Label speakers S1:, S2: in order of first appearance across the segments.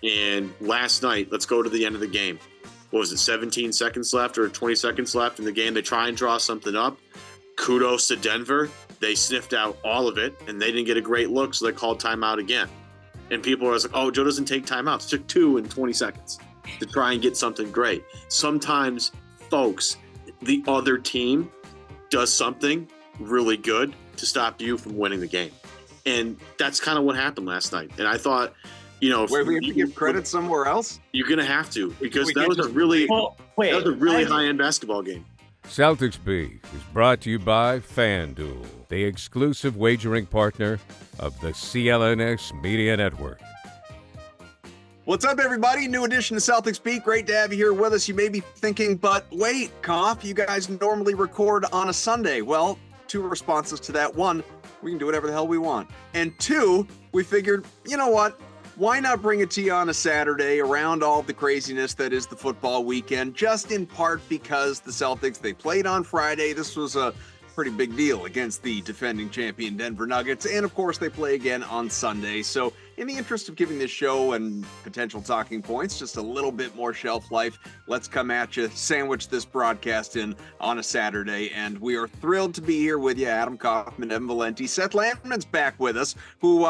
S1: And last night, let's go to the end of the game. What was it, 17 seconds left or 20 seconds left in the game? They try and draw something up. Kudos to Denver. They sniffed out all of it, and they didn't get a great look, so they called timeout again. And people are like, oh, Joe doesn't take timeouts. It took 2 in 20 seconds to try and get something great. Sometimes, folks, the other team does something really good to stop you from winning the game. And that's kind of what happened last night. And I thought, you know,
S2: we have to give credit somewhere else.
S1: You're gonna have to, because that was a really high-end basketball game.
S3: Celtics Beat is brought to you by FanDuel, the exclusive wagering partner of the CLNS Media Network.
S2: What's up, everybody? New edition of Celtics Beat. Great to have you here with us. You may be thinking, but wait, Koff, you guys normally record on a Sunday. Well, 2 responses to that. 1, we can do whatever the hell we want. And 2, we figured, you know what? Why not bring it to you on a Saturday around all the craziness that is the football weekend, just in part because the Celtics, they played on Friday. This was a pretty big deal against the defending champion Denver Nuggets. And of course, they play again on Sunday. So in the interest of giving this show and potential talking points just a little bit more shelf life, let's come at you, sandwich this broadcast in on a Saturday. And we are thrilled to be here with you, Adam Kaufman, Evan Valenti. Seth Landman's back with us, who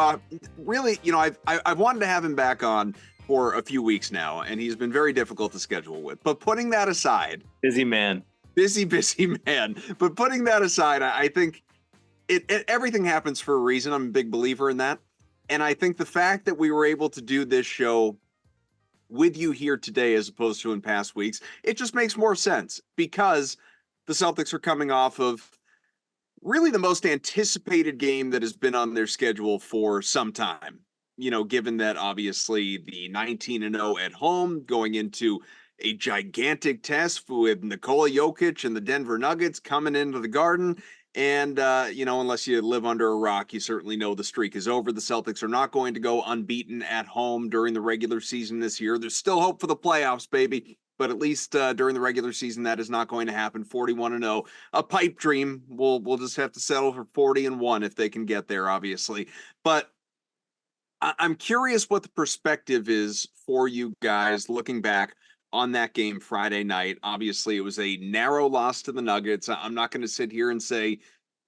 S2: really, you know, I've wanted to have him back on for a few weeks now, and he's been very difficult to schedule with. But putting that aside,
S4: busy man. But putting that aside, I think everything happens for a reason. I'm a big believer in that. And I think the fact that we were able to do this show with you here today as opposed to in past weeks, it just makes more sense because the Celtics are coming off of really the most anticipated game that has been on their schedule for some time. You know, given that obviously the 19-0 at home going into a gigantic test with Nikola Jokic and the Denver Nuggets coming into the Garden. And, you know, unless you live under a rock, you certainly know the streak is over. The Celtics are not going to go unbeaten at home during the regular season this year. There's still hope for the playoffs, baby. But at least during the regular season, that is not going to happen. 41-0, a pipe dream. We'll just have to settle for 40-1 if they can get there, obviously. But I'm curious what the perspective is for you guys looking back on that game Friday night. Obviously, it was a narrow loss to the Nuggets. I'm not going to sit here and say,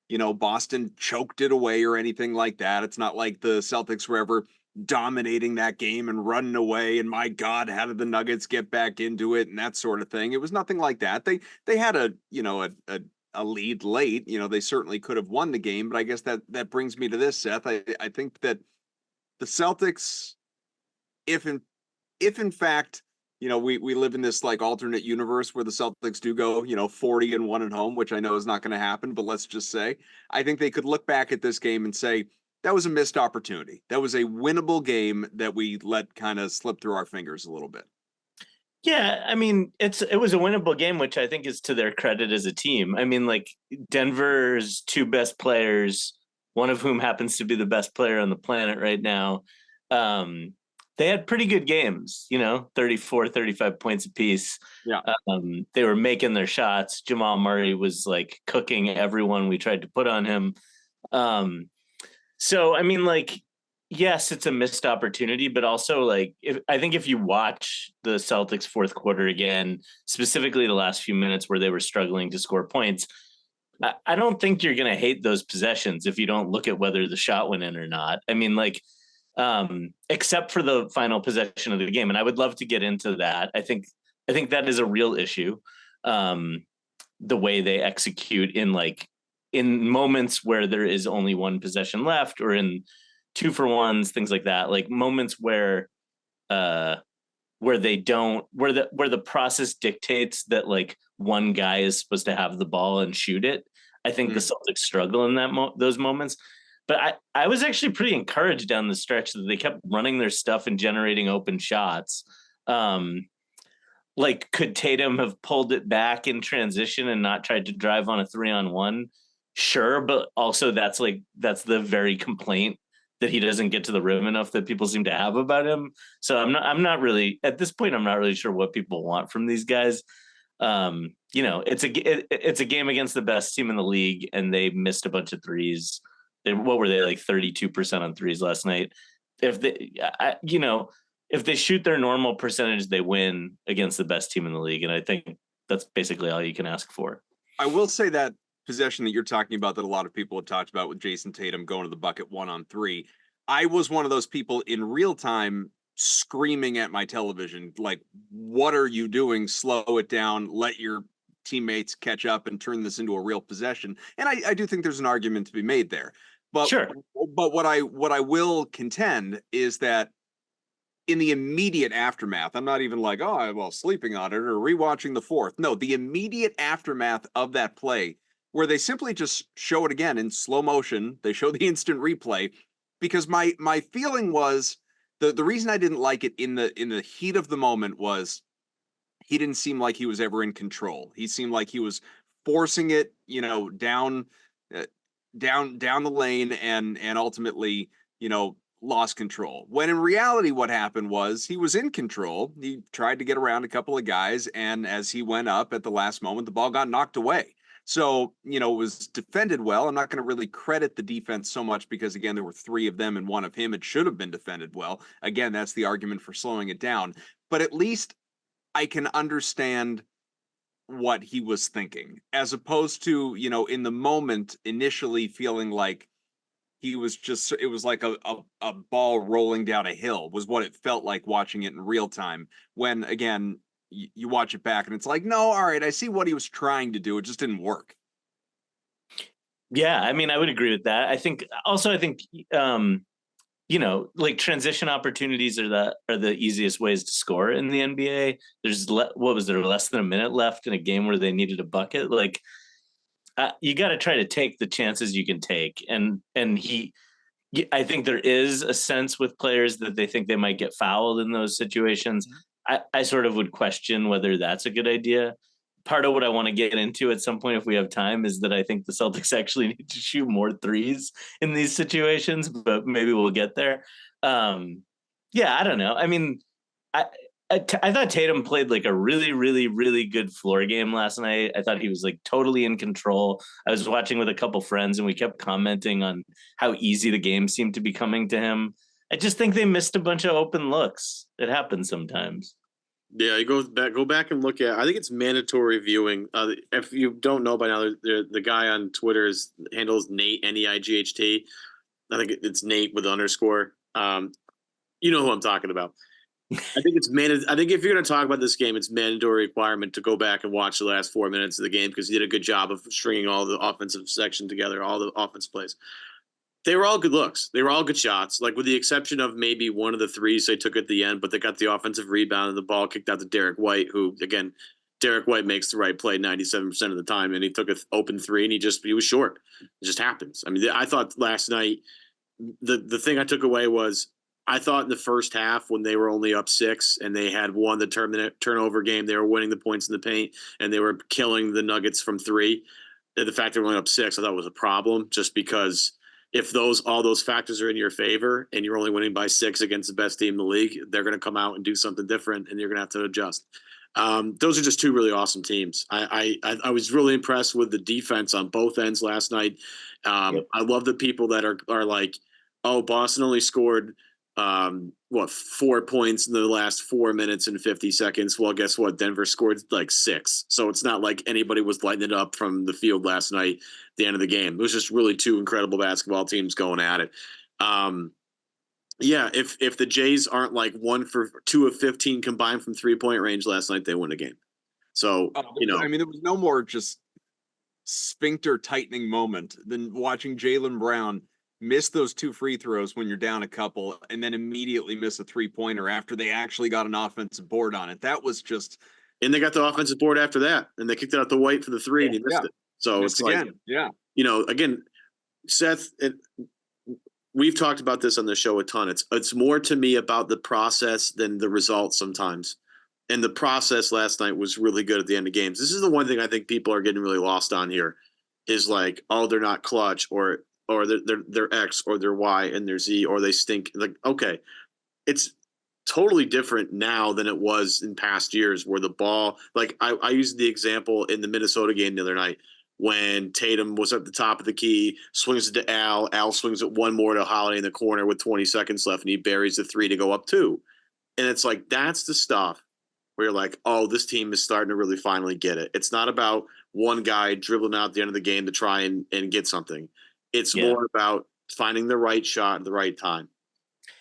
S4: you know, Boston choked it away or anything like that. It's not like the Celtics were ever dominating that game and running away. And my God, how did the Nuggets get back into it and that sort of thing? It was nothing like that. They had a lead late. You know, they certainly could have won the game. But I guess that brings me to this, Seth. I think that the Celtics, if in fact, you know, we live in this like alternate universe where the Celtics do go, you know, 40-1 at home, which I know is not going to happen, but let's just say, I think they could look back at this game and say, that was a missed opportunity. That was a winnable game that we let kind of slip through our fingers a little bit. Yeah, I mean, it was a winnable game, which I think is to their credit as a team. I mean, like Denver's 2 best players, one of whom happens to be the best player on the planet right now, they had pretty good games, you know, 34, 35 points apiece.
S2: Yeah.
S4: They were making their shots. Jamal Murray was like cooking everyone we tried to put on him. So, I mean, like, yes, it's a missed opportunity, but also like, I think if you watch the Celtics fourth quarter again, specifically the last few minutes where they were struggling to score points, I don't think you're going to hate those possessions if you don't look at whether the shot went in or not. I mean, like, except for the final possession of the game. And I would love to get into that. I think that is a real issue. The way they execute in moments where there is only one possession left or in 2-for-1s, things like that, like moments where the process dictates that like one guy is supposed to have the ball and shoot it. I think the Celtics struggle in those moments. But I was actually pretty encouraged down the stretch that they kept running their stuff and generating open shots. Like, could Tatum have pulled it back in transition and not tried to drive on a 3-on-1? Sure, but also that's the very complaint that he doesn't get to the rim enough that people seem to have about him. So I'm not really at this point. I'm not really sure what people want from these guys. You know, it's a game against the best team in the league, and they missed a bunch of threes. What were they, like 32% on threes last night? If they, you know,
S5: if they shoot their normal percentage, they win against the best team in the league. And I think that's basically all you can ask for.
S2: I will say that possession that you're talking about that a lot of people have talked about with Jason Tatum going to the bucket 1-on-3. I was one of those people in real time screaming at my television, like, what are you doing? Slow it down. Let your teammates catch up and turn this into a real possession. And I do think there's an argument to be made there. But,
S5: Sure.
S2: But what I will contend is that in the immediate aftermath, I'm not even like, sleeping on it or rewatching the fourth. No, the immediate aftermath of that play where they simply just show it again in slow motion. They show the instant replay because my feeling was the reason I didn't like it in the heat of the moment was he didn't seem like he was ever in control. He seemed like he was forcing it, down the lane and ultimately, lost control. When in reality, what happened was he was in control. He tried to get around a couple of guys, and as he went up at the last moment, the ball got knocked away. So, it was defended well. I'm not going to really credit the defense so much because, again, there were 3 of them and 1 of him. It should have been defended well. Again, that's the argument for slowing it down. But at least I can understand what he was thinking, as opposed to, in the moment, initially feeling like he was just, it was like a ball rolling down a hill was what it felt like watching it in real time. When, again, you watch it back and it's like, no, all right, I see what he was trying to do. It just didn't work.
S5: Yeah, I mean, I would agree with that. I think, like transition opportunities are the easiest ways to score in the NBA. There's what was there, less than a minute left in a game where they needed a bucket? Like, you got to try to take the chances you can take. And I think there is a sense with players that they think they might get fouled in those situations. I sort of would question whether that's a good idea. Part of what I want to get into at some point, if we have time, is that I think the Celtics actually need to shoot more threes in these situations, but maybe we'll get there. I don't know. I mean, I thought Tatum played like a really, really, really good floor game last night. I thought he was like totally in control. I was watching with a couple friends and we kept commenting on how easy the game seemed to be coming to him. I just think they missed a bunch of open looks. It happens sometimes.
S1: Yeah, you go back and look at. I think it's mandatory viewing. If you don't know by now, the guy on Twitter handles Nate NEIGHT. I think it's Nate with underscore. You know who I'm talking about. I think it's I think if you're going to talk about this game, it's mandatory requirement to go back and watch the last 4 minutes of the game because he did a good job of stringing all the offensive section together, all the offense plays. They were all good looks. They were all good shots, like with the exception of maybe one of the threes they took at the end, but they got the offensive rebound and the ball kicked out to Derek White, who, again, Derek White makes the right play 97% of the time, and he took an open 3 and he was short. It just happens. I mean, I thought last night the thing I took away was I thought in the first half when they were only up 6 and they had won the turnover game, they were winning the points in the paint and they were killing the Nuggets from 3. The fact they were only up 6, I thought was a problem just because if all those factors are in your favor and you're only winning by 6 against the best team in the league, they're going to come out and do something different and you're going to have to adjust. Those are just 2 really awesome teams. I was really impressed with the defense on both ends last night. I love the people that are like, oh, Boston only scored 4 points in the last 4 minutes and 50 seconds. Well, guess what? Denver scored like 6. So it's not like anybody was lighting it up from the field last night at the end of the game. It was just really 2 incredible basketball teams going at it. If the Jays aren't like 1 for 2 of 15 combined from 3-point range last night, they win a game. So,
S2: I mean, there was no more just sphincter tightening moment than watching Jaylen Brown miss those 2 free throws when you're down a couple and then immediately miss a 3-pointer after they actually got an offensive board on it. That was just.
S1: And they got the offensive board after that and they kicked it out to White for the 3 and he missed it. So
S2: missed
S1: it's
S2: again.
S1: Again, Seth, we've talked about this on the show a ton. It's more to me about the process than the results sometimes. And the process last night was really good at the end of games. This is the one thing I think people are getting really lost on here is like, oh, they're not clutch or they're X or they're Y and they're Z or they stink. Like, okay, it's totally different now than it was in past years where the ball, like I used the example in the Minnesota game the other night when Tatum was at the top of the key, swings it to Al swings it one more to Holiday in the corner with 20 seconds left and he buries the 3 to go up 2. And it's like, that's the stuff where you're like, oh, this team is starting to really finally get it. It's not about one guy dribbling out at the end of the game to try and get something. It's more about finding the right shot at the right time.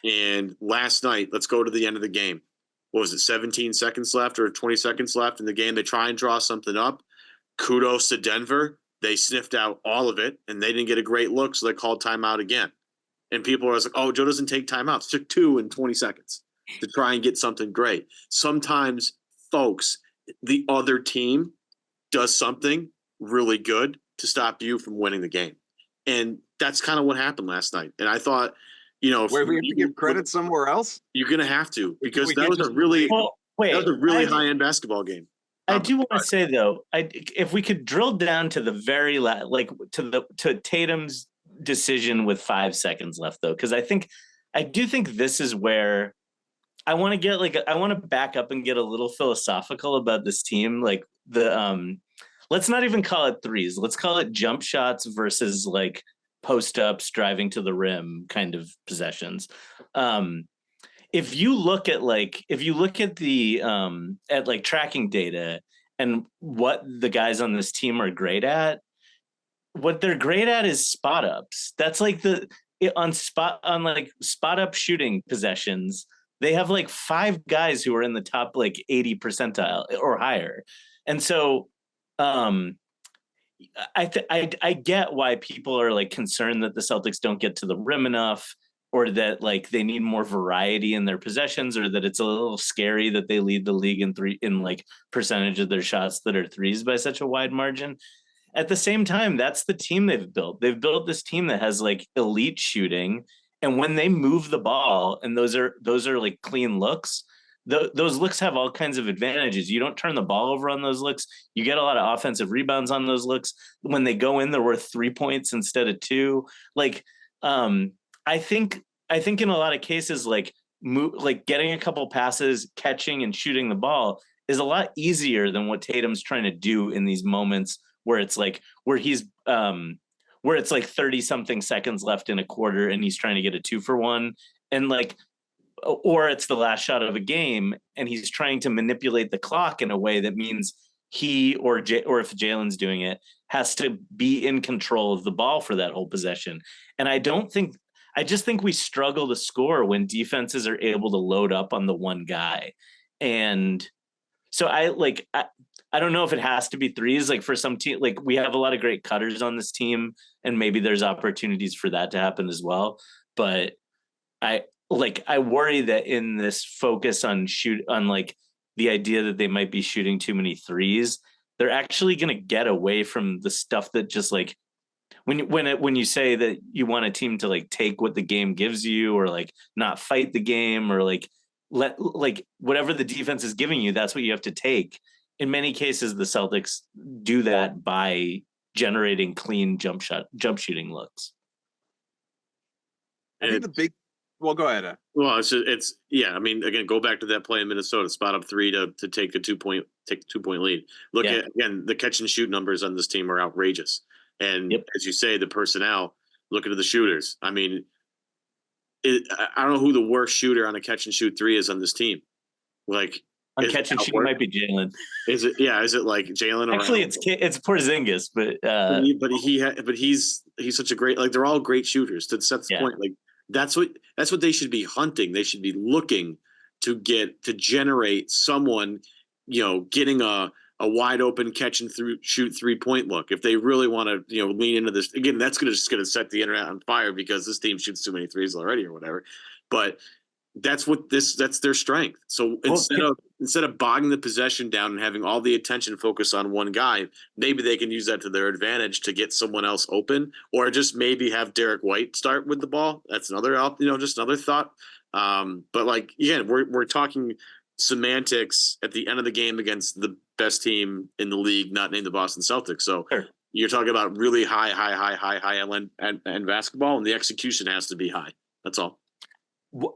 S1: And last night, let's go to the end of the game. What was it, 17 seconds left or 20 seconds left in the game? They try and draw something up. Kudos to Denver. They sniffed out all of it, and they didn't get a great look, so they called timeout again. And people are like, oh, Joe doesn't take timeouts. It took 2 in 20 seconds to try and get something great. Sometimes, folks, the other team does something really good to stop you from winning the game. And that's kind of what happened last night. And I thought, you know,
S4: where we have to give credit somewhere else,
S1: you're going to have to, because that was a really high-end basketball game.
S5: I do want to say though, if we could drill down to the very to Tatum's decision with 5 seconds left though, because I do think this is where I want to get I want to back up and get a little philosophical about this team. Like let's not even call it threes. Let's call it jump shots versus like post ups, driving to the rim kind of possessions. If you look at the tracking data and what the guys on this team are great at, what they're great at is spot ups. That's like spot up shooting possessions. They have like 5 guys who are in the top like 80 percentile or higher. And so I get why people are like concerned that the Celtics don't get to the rim enough, or that like they need more variety in their possessions, or that it's a little scary that they lead the league in like percentage of their shots that are threes by such a wide margin. At the same time, that's the team they've built. They've built this team that has like elite shooting. And when they move the ball, and those are like clean looks, those looks have all kinds of advantages. You don't turn the ball over on those looks. You get a lot of offensive rebounds on those looks. When they go in, they're worth 3 points instead of 2. Like, I think in a lot of cases, like getting a couple passes, catching and shooting the ball is a lot easier than what Tatum's trying to do in these moments where it's like where it's like 30 something seconds left in a quarter and he's trying to get a 2-for-1, and like, or it's the last shot of a game and he's trying to manipulate the clock in a way that means he or if Jalen's doing it, has to be in control of the ball for that whole possession. And I just think we struggle to score when defenses are able to load up on the one guy. And so I don't know if it has to be threes. Like for some team, like we have a lot of great cutters on this team, and maybe there's opportunities for that to happen as well. But I worry that in this focus on like the idea that they might be shooting too many threes, they're actually going to get away from the stuff that just like, when you say that you want a team to like take what the game gives you, or like not fight the game, or like let like whatever the defense is giving you, that's what you have to take. In many cases, the Celtics do that by generating clean jump shooting looks.
S4: I think well, go ahead.
S1: Well, it's I mean, again, go back to that play in Minnesota, spot up 3 to take a 2-point lead. Look at, again, the catch and shoot numbers on this team are outrageous. And as you say, the personnel, looking at the shooters. I mean, I don't know who the worst shooter on a catch and shoot 3 is on this team. Like,
S5: on catch and shoot might be Jalen.
S1: Is it? Yeah, is it like Jalen?
S5: Actually, it's Porzingis,
S1: but he's such a great, like, they're all great shooters. To Seth's point, like that's what they should be hunting. They should be looking to generate someone, you know, getting a wide open catch and shoot 3-point look. If they really want to, you know, lean into this again, that's just going to set the internet on fire because this team shoots too many threes already or whatever. But that's their strength. So instead of bogging the possession down and having all the attention focused on one guy, maybe they can use that to their advantage to get someone else open, or just maybe have Derek White start with the ball. That's another, just another thought. But like, again, we're talking semantics at the end of the game against the best team in the league, not named the Boston Celtics. So you're talking about really high end basketball, and the execution has to be high. That's all.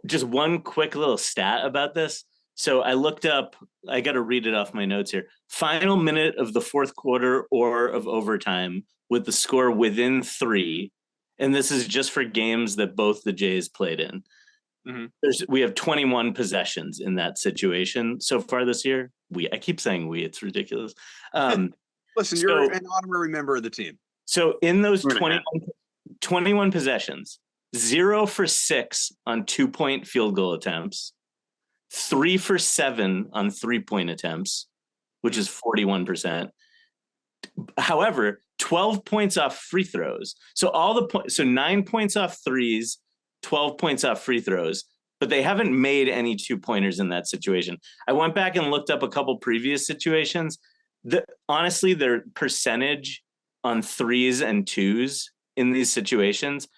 S5: Just one quick little stat about this. So I looked up, I got to read it off my notes here. Final minute of the fourth quarter or of overtime with the score within 3. And this is just for games that both the Jays played in. We have 21 possessions in that situation so far this year. I keep saying we, it's ridiculous.
S2: Listen, you're an honorary member of the team.
S5: So in those 21 possessions, 0 for 6 on 2-point field goal attempts, 3 for 7 on 3-point attempts, which is 41%. However, 12 points off free throws. So 9 points off threes, 12 points off free throws, but they haven't made any 2-pointers in that situation. I went back and looked up a couple previous situations. Honestly, their percentage on threes and twos in these situations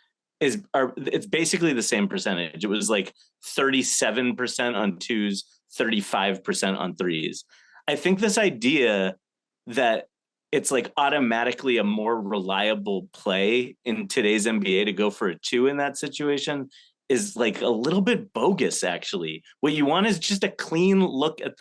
S5: it's basically the same percentage. It was like 37% on twos, 35% on threes. I think this idea that it's like automatically a more reliable play in today's NBA to go for a 2 in that situation is like a little bit bogus, actually. What you want is just a clean look at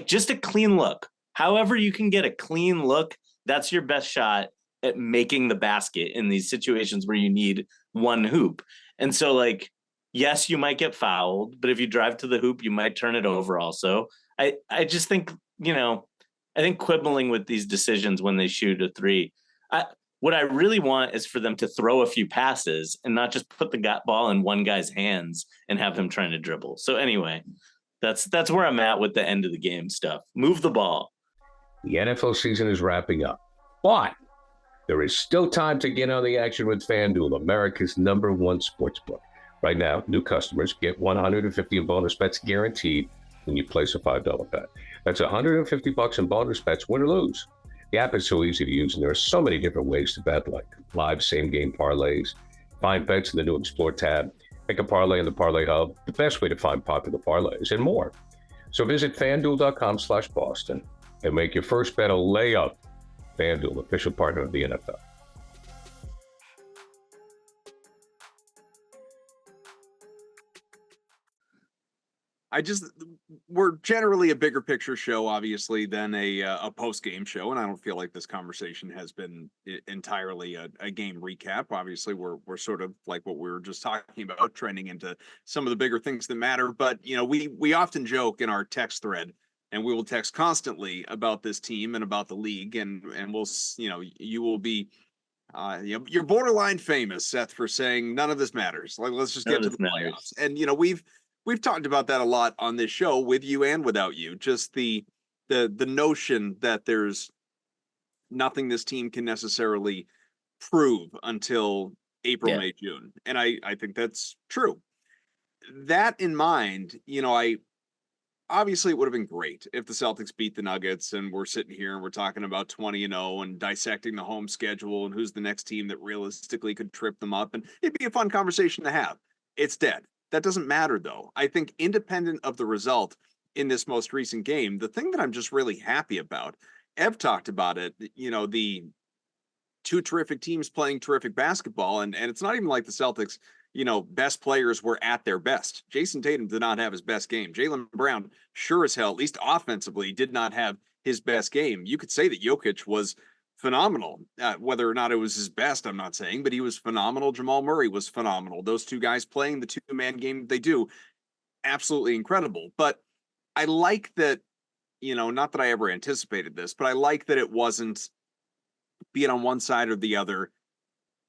S5: just a clean look. However you can get a clean look, that's your best shot at making the basket in these situations where you need one hoop. And so, like, yes, you might get fouled, but if you drive to the hoop, you might turn it over also. I just think, I think quibbling with these decisions when they shoot a 3, what I really want is for them to throw a few passes and not just put the ball in one guy's hands and have him trying to dribble. So anyway, that's where I'm at with the end of the game stuff. Move the ball.
S3: The NFL season is wrapping up, but there is still time to get on the action with FanDuel, America's #1 sportsbook. Right now, new customers get $150 in bonus bets guaranteed when you place a $5 bet. That's $150 in bonus bets, win or lose. The app is so easy to use, and there are so many different ways to bet, like live same-game parlays, find bets in the new Explore tab, make a parlay in the Parlay Hub, the best way to find popular parlays, and more. So visit FanDuel.com/Boston and make your first bet a layup. FanDuel, official partner of the NFL.
S2: We're generally a bigger picture show, obviously, than a post-game show, and I don't feel like this conversation has been entirely a game recap. Obviously, we're sort of like what we were just talking about, trending into some of the bigger things that matter. But we often joke in our text thread, and we will text constantly about this team and about the league, and we'll you will be you're borderline famous, Seth, for saying none of this matters. Like, let's just get to the playoffs. And we've talked about that a lot on this show, with you and without you. Just the notion that there's nothing this team can necessarily prove until April, May, June. And I think that's true. That in mind, obviously it would have been great if the Celtics beat the Nuggets and we're sitting here and we're talking about 20-0 and dissecting the home schedule and who's the next team that realistically could trip them up. And it'd be a fun conversation to have. It's dead. That doesn't matter, though. I think independent of the result in this most recent game, the thing that I'm just really happy about, Ev talked about it, the two terrific teams playing terrific basketball. And it's not even like the Celtics, best players were at their best. Jason Tatum did not have his best game. Jaylen Brown, sure as hell, at least offensively, did not have his best game. You could say that Jokic was phenomenal. Whether or not it was his best, I'm not saying, but he was phenomenal. Jamal Murray was phenomenal. Those two guys playing the two-man game they do, absolutely incredible. But I like that, not that I ever anticipated this, but I like that it wasn't, be it on one side or the other,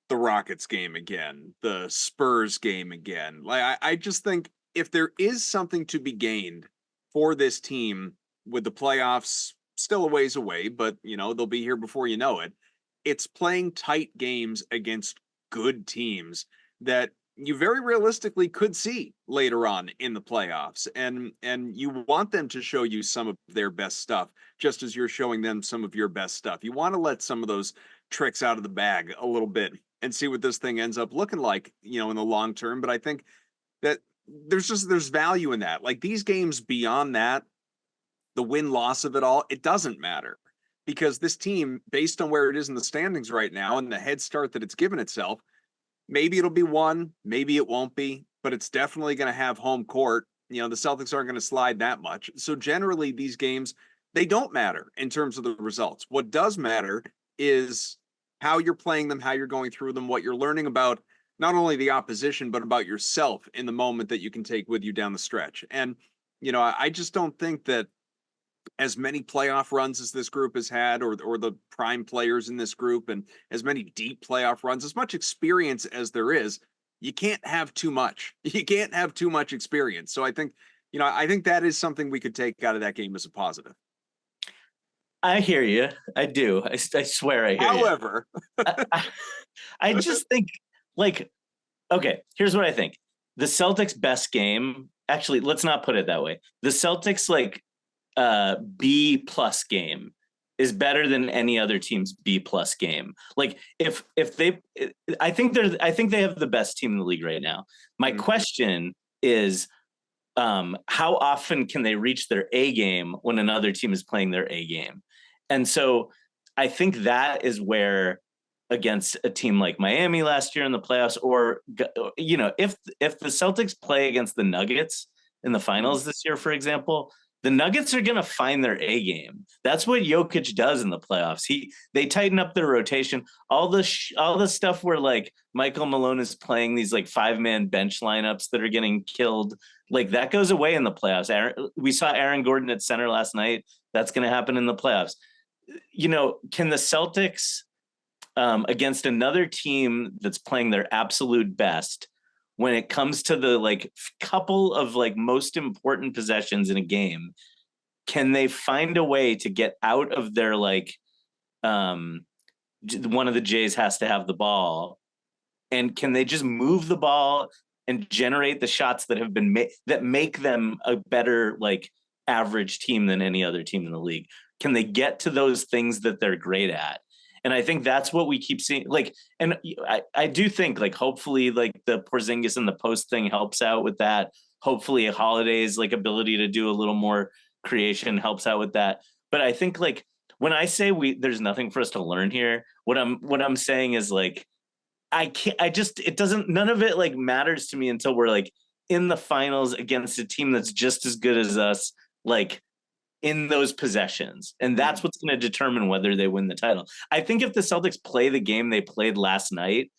S2: the Rockets game again, the Spurs game again. Like, I just think if there is something to be gained for this team with the playoffs still a ways away, but they'll be here before you know it. It's playing tight games against good teams that you very realistically could see later on in the playoffs. And you want them to show you some of their best stuff, just as you're showing them some of your best stuff. You want to let some of those tricks out of the bag a little bit and see what this thing ends up looking like, in the long term. But I think that there's value in that. Like, these games beyond that, the win-loss of it all, it doesn't matter, because this team, based on where it is in the standings right now and the head start that it's given itself, maybe it'll be one, maybe it won't be, but it's definitely going to have home court. The Celtics aren't going to slide that much. So generally these games, they don't matter in terms of the results. What does matter is how you're playing them, how you're going through them, what you're learning about not only the opposition, but about yourself in the moment that you can take with you down the stretch. And, I just don't think that as many playoff runs as this group has had, or the prime players in this group, and as many deep playoff runs, as much experience as there is, you can't have too much. You can't have too much experience. So I think that is something we could take out of that game as a positive.
S5: I hear you. I do. I swear I hear
S2: However,
S5: you. I just think, okay, here's what I think. The Celtics' best game, actually, let's not put it that way. The Celtics, B+ game is better than any other team's B+ game. If they, I think they have the best team in the league right now. My question is, how often can they reach their A game when another team is playing their A game? And so I think that is where, against a team like Miami last year in the playoffs, or, if the Celtics play against the Nuggets in the finals this year, for example, the Nuggets are going to find their A game. That's what Jokic does in the playoffs. They tighten up their rotation. All the stuff where Michael Malone is playing these 5-man bench lineups that are getting killed, that goes away in the playoffs. We saw Aaron Gordon at center last night. That's going to happen in the playoffs. Can the Celtics, against another team that's playing their absolute best, when it comes to the couple of most important possessions in a game, can they find a way to get out of their one of the Jays has to have the ball, and can they just move the ball and generate the shots that have been made that make them a better average team than any other team in the league? Can they get to those things that they're great at? And I think that's what we keep seeing. And I do think hopefully the Porzingis and the post thing helps out with that. Hopefully Holiday's ability to do a little more creation helps out with that. But I think when I say there's nothing for us to learn here, what I'm saying is none of it matters to me until we're in the finals against a team that's just as good as us, in those possessions. And that's what's going to determine whether they win the title. I think if the Celtics play the game they played last night,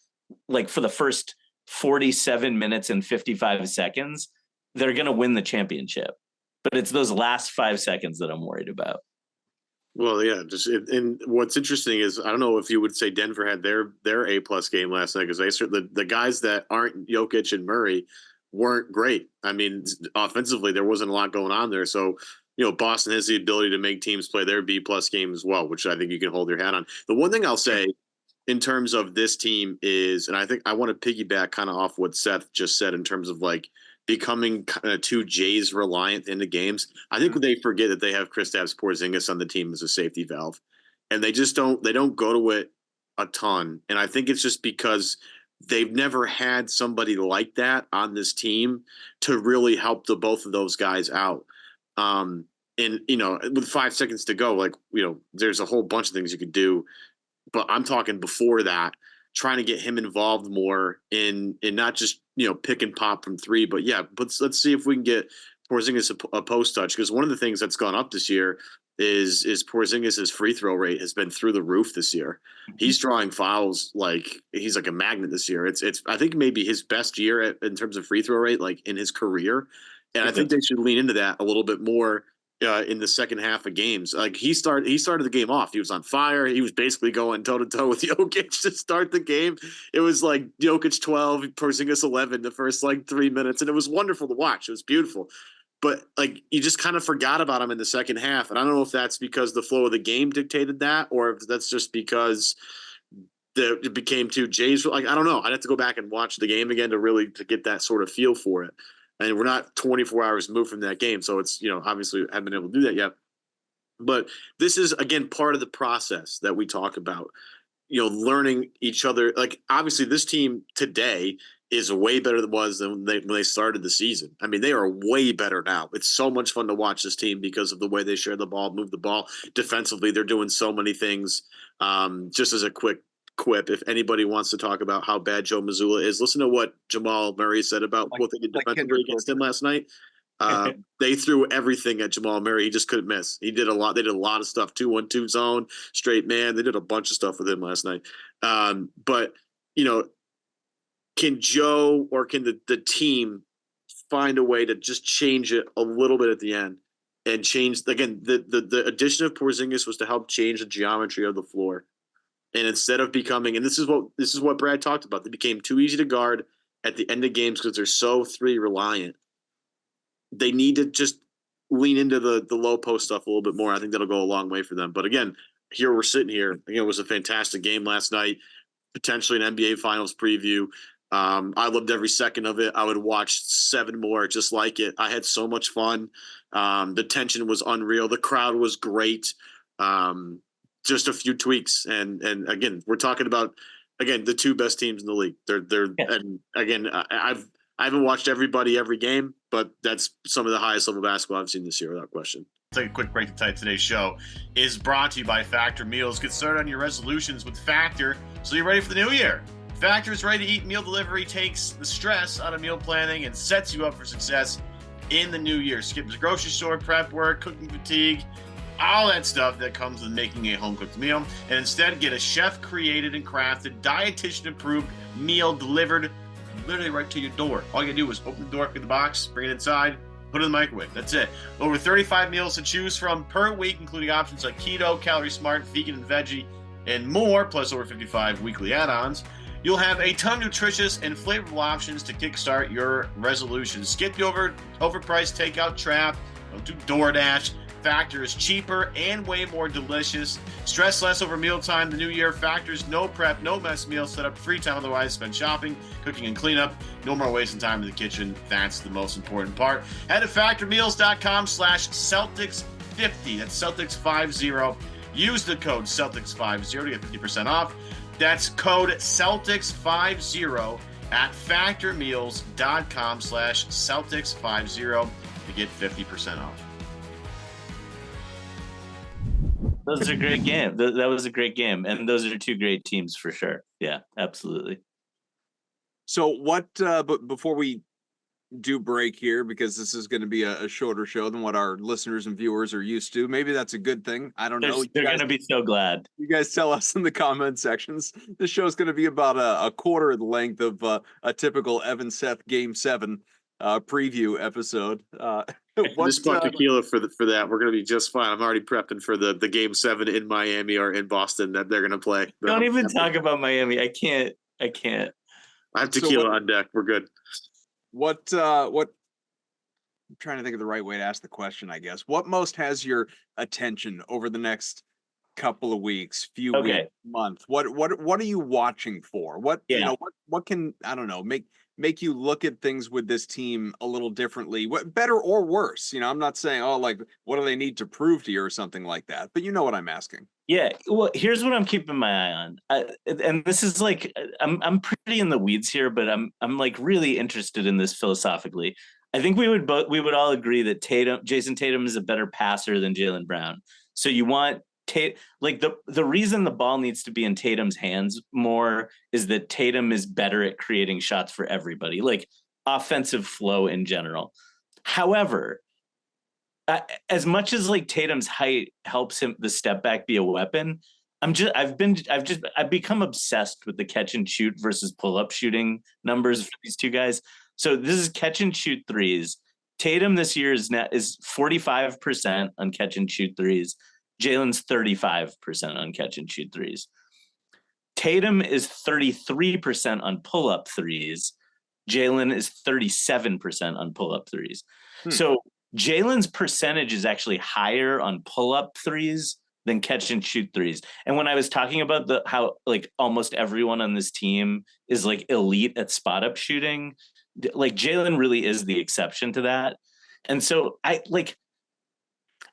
S5: for the first 47 minutes and 55 seconds, they're going to win the championship. But it's those last 5 seconds that I'm worried about.
S1: Well, yeah, and what's interesting is, I don't know if you would say Denver had their A+ game last night, because the guys that aren't Jokic and Murray weren't great. I mean, offensively, there wasn't a lot going on there. So, Boston has the ability to make teams play their B+ game as well, which I think you can hold your hat on. The one thing I'll say in terms of this team is, and I think I want to piggyback kind of off what Seth just said in terms of becoming kind of too Jays reliant in the games. I think they forget that they have Kristaps Porzingis on the team as a safety valve, and they don't go to it a ton. And I think it's just because they've never had somebody like that on this team to really help both of those guys out. And, with 5 seconds to go, there's a whole bunch of things you could do, but I'm talking before that, trying to get him involved more in not just, pick and pop from three, but let's see if we can get Porzingis a post touch. Because one of the things that's gone up this year is Porzingis' free throw rate has been through the roof this year. He's drawing fouls he's like a magnet this year. It's I think maybe his best year in terms of free throw rate, in his career. And I think they should lean into that a little bit more in the second half of games. He started the game off. He was on fire. He was basically going toe to toe with Jokic to start the game. It was Jokic 12, Porzingis 11 the first 3 minutes, and it was wonderful to watch. It was beautiful. But you just kind of forgot about him in the second half, and I don't know if that's because the flow of the game dictated that, or if that's just because it became too Jays. I don't know. I'd have to go back and watch the game again to get that sort of feel for it. And we're not 24 hours removed from that game. So it's, obviously haven't been able to do that yet. But this is, again, part of the process that we talk about, learning each other. Obviously, this team today is way better than it was when they started the season. I mean, they are way better now. It's so much fun to watch this team because of the way they share the ball, move the ball. Defensively, they're doing so many things. Just as a quick quip, if anybody wants to talk about how bad Joe Mazzulla is, listen to what Jamal Murray said about what they did defensively against him last night. They threw everything at Jamal Murray. He just couldn't miss. They did a lot of stuff, 2-1-2 zone, straight man. They did a bunch of stuff with him last night. But can Joe or can the team find a way to just change it a little bit at the end and change again the addition of Porzingis was to help change the geometry of the floor. And instead of becoming, and this is what Brad talked about, they became too easy to guard at the end of games because they're so three reliant. They need to just lean into the low post stuff a little bit more. I think that'll go a long way for them. But again, here we're sitting here. It was a fantastic game last night, potentially an NBA Finals preview. I loved every second of it. I would watch 7 more just like it. I had so much fun. The tension was unreal. The crowd was great. Just a few tweaks, and again, we're talking about the 2 best teams in the league. And again, I haven't watched everybody every game, but that's some of the highest level basketball I've seen this year, without question.
S6: Take a quick break to type. Today's show is brought to you by Factor Meals. Get started on your resolutions with Factor so you're ready for the new year. Factor is ready to eat meal delivery, takes the stress out of meal planning and sets you up for success in the new year. Skip the grocery store, prep work, cooking fatigue, all that stuff that comes with making a home-cooked meal, and instead get a chef-created and crafted, dietitian-approved meal delivered literally right to your door. All you gotta do is open the door, pick the box, bring it inside, put it in the microwave. That's it. Over 35 meals to choose from per week, including options like keto, calorie smart, vegan and veggie, and more, plus over 55 weekly add-ons. You'll have a ton of nutritious and flavorful options to kickstart your resolutions. Skip the overpriced takeout trap. Don't do DoorDash. Factor is cheaper and way more delicious. Stress less over mealtime. The new year, Factor's no prep, no mess meal set up, free time otherwise spend shopping, cooking, and cleanup. No more wasting time in the kitchen. That's the most important part. Head to factormeals.com/Celtics50. That's Celtics50. Use the code Celtics50 to get 50% off. That's code Celtics50 at factormeals.com/Celtics50 to get 50% off.
S5: Those are great game. That was a great game, and those are 2 great teams for sure. Yeah, absolutely.
S2: So what? But before we do break here, because this is going to be a shorter show than what our listeners and viewers are used to. Maybe that's a good thing. I don't know.
S5: They're going to be so glad.
S2: You guys tell us in the comment sections. This show is going to be about a quarter of the length of a typical Evan Seth Game 7 preview episode.
S1: This spot tequila for that. We're going to be just fine. I'm already prepping for the Game 7 in Miami or in Boston that they're going to play.
S5: Don't even talk about Miami. I can't.
S1: I have tequila on deck. We're good.
S2: What I'm trying to think of the right way to ask the question, I guess. What most has your attention over the next couple of weeks, weeks, month? What are you watching for? What can, I don't know, make you look at things with this team a little differently, what better or worse? I'm not saying, what do they need to prove to you or something like that, but you know what I'm asking.
S5: Yeah, well, here's what I'm keeping my eye on, and this is like I'm pretty in the weeds here, but I'm like really interested in this philosophically. I think we would all agree that Jason Tatum is a better passer than Jaylen Brown. So you want like the reason the ball needs to be in Tatum's hands more is that Tatum is better at creating shots for everybody, like offensive flow in general. However, as much as like Tatum's height helps him the step back be a weapon, I've become obsessed with the catch and shoot versus pull up shooting numbers for these 2 guys. So this is catch and shoot threes. Tatum this year is 45% on catch and shoot threes. Jaylen's 35% on catch and shoot threes. Tatum is 33% on pull up threes. Jaylen is 37% on pull up threes. So Jaylen's percentage is actually higher on pull up threes than catch and shoot threes. And when I was talking about how like almost everyone on this team is like elite at spot up shooting, like Jaylen really is the exception to that. And so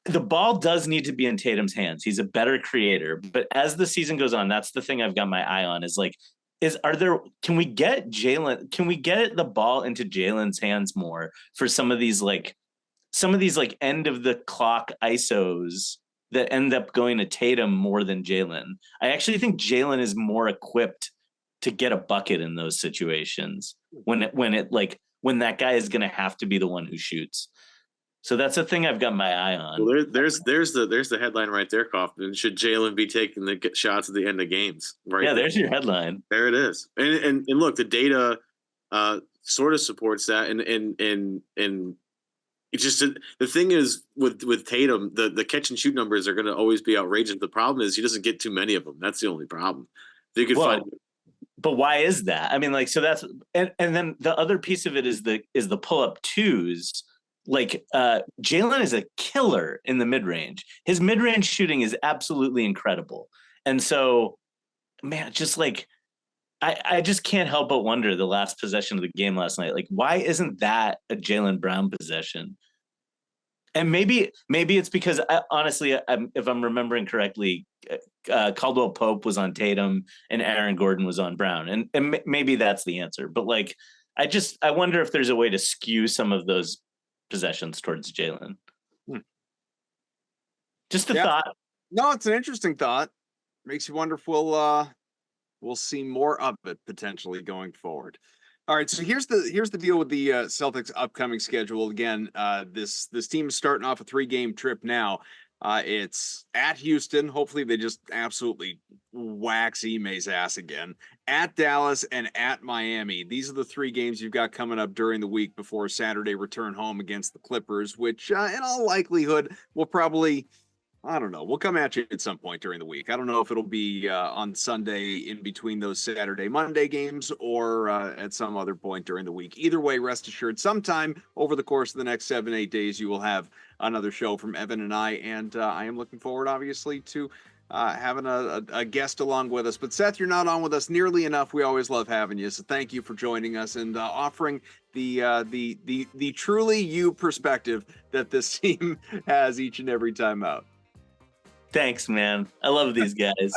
S5: the ball does need to be in Tatum's hands. He's a better creator, but as the season goes on, that's the thing I've got my eye on can we get the ball into Jaylen's hands more for some of these end of the clock ISOs that end up going to Tatum more than Jaylen. I actually think Jaylen is more equipped to get a bucket in those situations when that guy is going to have to be the one who shoots. So that's a thing I've got my eye on.
S1: Well, there's the headline right there, Kaufman. Should Jaylen be taking the shots at the end of games? Right.
S5: Yeah, there's your headline.
S1: There it is. And look, the data sort of supports that. And it's just the thing is with Tatum, the catch and shoot numbers are going to always be outrageous. The problem is he doesn't get too many of them. That's the only problem. They could find.
S5: But why is that? I mean, like, so that's and then the other piece of it is the pull up twos. Like Jalen is a killer in the mid range. His mid range shooting is absolutely incredible. And so, man, just like I just can't help but wonder the last possession of the game last night. Like, why isn't that a Jaylen Brown possession? And maybe it's because honestly, if I'm remembering correctly, Caldwell Pope was on Tatum and Aaron Gordon was on Brown, and maybe that's the answer. But like, I wonder if there's a way to skew some of those possessions towards Jalen. Just a thought.
S2: No, it's an interesting thought. Makes you wonder if we'll see more of it potentially going forward. All right, so here's the deal with the Celtics' upcoming schedule. Again, this team is starting off a 3-game trip now. It's at Houston. Hopefully, they just absolutely wax Ime's ass again. At Dallas and at Miami. These are the 3 games you've got coming up during the week before Saturday return home against the Clippers, which in all likelihood will probably, I don't know, we'll come at you at some point during the week. I don't know if it'll be on Sunday in between those Saturday-Monday games or at some other point during the week. Either way, rest assured, sometime over the course of the next 7-8 days, you will have another show from Evan and I am looking forward, obviously, to having a guest along with us. But Seth, you're not on with us nearly enough. We always love having you, so thank you for joining us and offering the truly you perspective that this team has each and every time out.
S5: Thanks, man. I love these guys.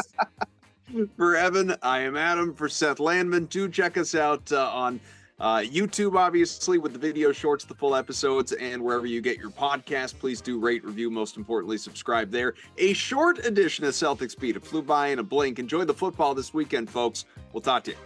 S2: For Evan, I am Adam. For Seth Landman, do check us out on YouTube, obviously, with the video shorts, the full episodes, and wherever you get your podcast. Please do rate, review, most importantly, subscribe there. A short edition of Celtics Beat. It flew by in a blink. Enjoy the football this weekend, folks. We'll talk to you.